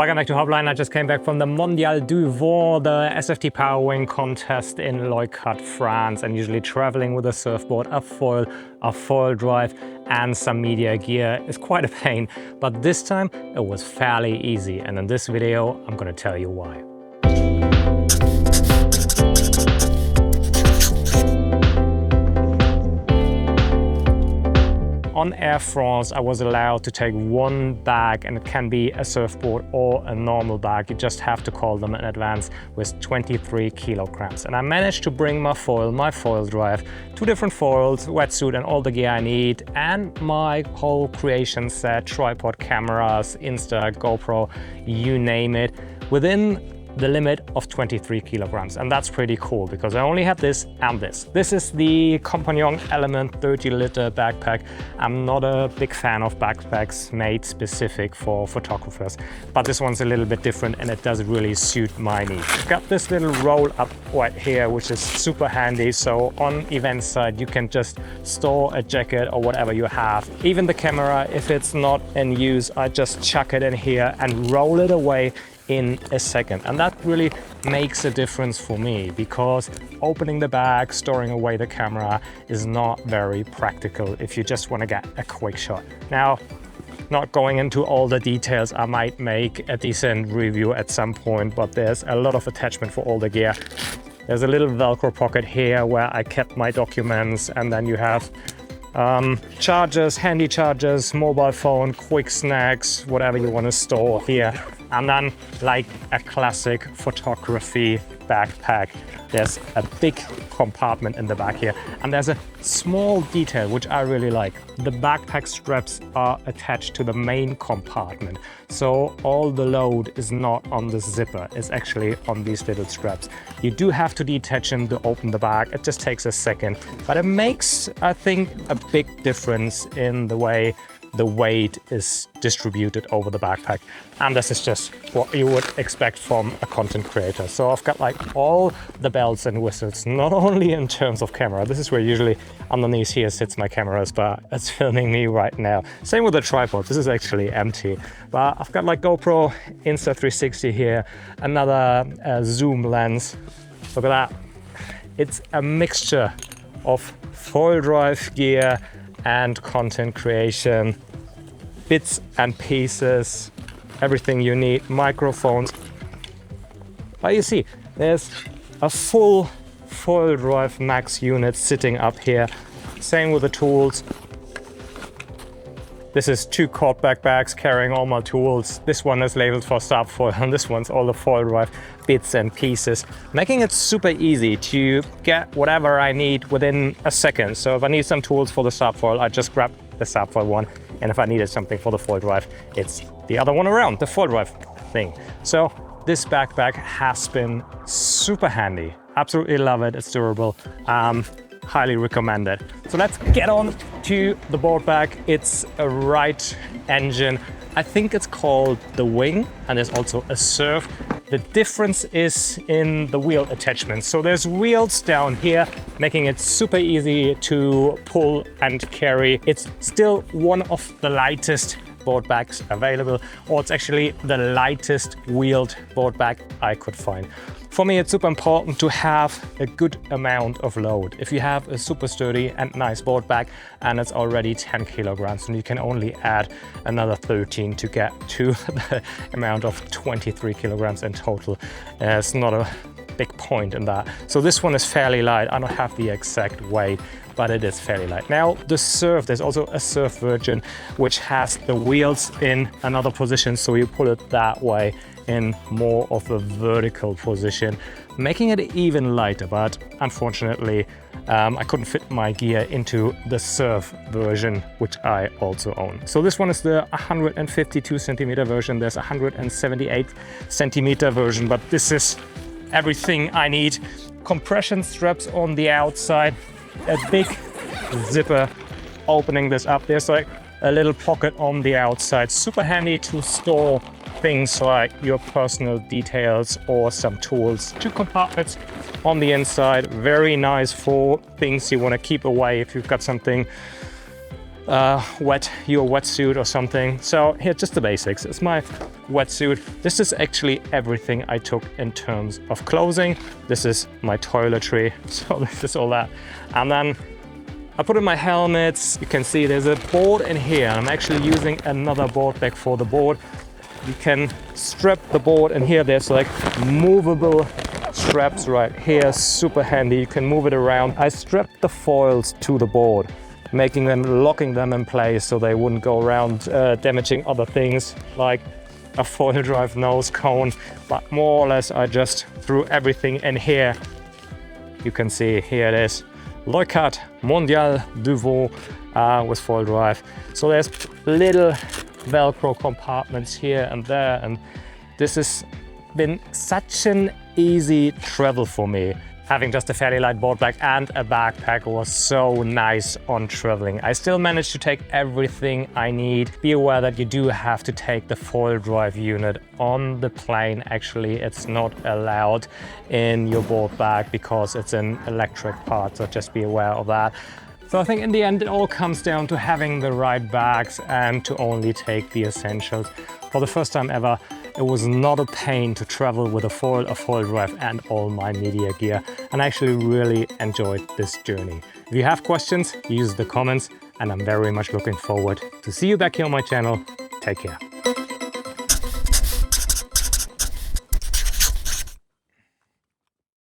Welcome back to Hotline. I just came back from the Mondial Du Vent, the SFT Parawing contest in Leucate, France, and usually traveling with a surfboard, a foil drive, and some media gear is quite a pain. But this time it was fairly easy, and in this video I'm going to tell you why. On Air France, I was allowed to take one bag, and it can be a surfboard or a normal bag. You just have to call them in advance, with 23 kilograms. And I managed to bring my foil drive, 2 different foils, wetsuit and all the gear I need, and my whole creation set, tripod, cameras, Insta, GoPro, you name it, within the limit of 23 kilograms. And that's pretty cool because I only had this and this. This is the Compagnon Element 30-liter backpack. I'm not a big fan of backpacks made specific for photographers, but this one's a little bit different and it does really suit my needs. I've got this little roll up right here, which is super handy. So on event side, you can just store a jacket or whatever you have. Even the camera, if it's not in use, I just chuck it in here and roll it away in a second. And that really makes a difference for me, because opening the bag, storing away the camera is not very practical if you just want to get a quick shot. Now, not going into all the details, I might make a decent review at some point, but there's a lot of attachment for all the gear. There's a little Velcro pocket here where I kept my documents, and then you have chargers, handy chargers, mobile phone, quick snacks, whatever you want to store here. And then, like a classic photography backpack, there's a big compartment in the back here, and there's a small detail which I really like. The backpack straps are attached to the main compartment, so all the load is not on the zipper, it's actually on these little straps. You do have to detach them to open the bag. It just takes a second, but it makes, I think, a big difference in the way the weight is distributed over the backpack. And this is just what you would expect from a content creator. So I've got like all the bells and whistles, not only in terms of camera. This is where usually underneath here sits my cameras, but it's filming me right now. Same with the tripod. This is actually empty, but I've got like GoPro Insta360 here, another zoom lens. Look at that. It's a mixture of foil drive gear and content creation, bits and pieces, everything you need, microphones. But you see, there's a full foil drive max unit sitting up here. Same with the tools. This is 2 quad backpacks carrying all my tools. This one is labeled for subfoil, and this one's all the foil drive bits and pieces, making it super easy to get whatever I need within a second. So if I need some tools for the subfoil, I just grab the subfoil one, and if I needed something for the foil drive, it's the other one around, the foil drive thing. So this backpack has been super handy. Absolutely love it. It's durable. Highly recommend it. So let's get on to the board bag. It's a right engine. I think it's called the Wing, and there's also a Surf. The difference is in the wheel attachment. So there's wheels down here, making it super easy to pull and carry. It's still one of the lightest board bags available, or it's actually the lightest wheeled board bag I could find. For me, it's super important to have a good amount of load. If you have a super sturdy and nice board bag and it's already 10 kilograms, and you can only add another 13 to get to the amount of 23 kilograms in total, it's not a big point in that. So this one is fairly light. I don't have the exact weight, but it is fairly light. Now the Surf, there's also a Surf version which has the wheels in another position, so you pull it that way in more of a vertical position, making it even lighter. But unfortunately, I couldn't fit my gear into the Surf version, which I also own. So this one is the 152 centimeter version. There's a 178 centimeter version, but this is everything I need. Compression straps on the outside, a big zipper opening this up. There's like a little pocket on the outside, super handy to store things like your personal details or some tools. 2 compartments on the inside, very nice for things you want to keep away. If you've got something your wetsuit or something. So here, just the basics. It's my wetsuit. This is actually everything I took in terms of clothing. This is my toiletry, so this is all that. And then I put in my helmets. You can see there's a board in here. I'm actually using another board bag for the board. You can strap the board in here. There's like movable straps right here, super handy. You can move it around. I strapped the foils to the board, locking them in place so they wouldn't go around damaging other things like a foil drive nose cone. But more or less I just threw everything in here. You can see here it is, Leucart Mondial Du Vent with foil drive. So there's little Velcro compartments here and there, and this has been such an easy travel for me. Having just a fairly light board bag and a backpack was so nice on traveling. I still managed to take everything I need. Be aware that you do have to take the foil drive unit on the plane. Actually, it's not allowed in your board bag because it's an electric part, so just be aware of that. So I think in the end it all comes down to having the right bags and to only take the essentials. For the first time ever, it was not a pain to travel with a foil drive and all my media gear, and I actually really enjoyed this journey. If you have questions, use the comments, and I'm very much looking forward to see you back here on my channel. Take care.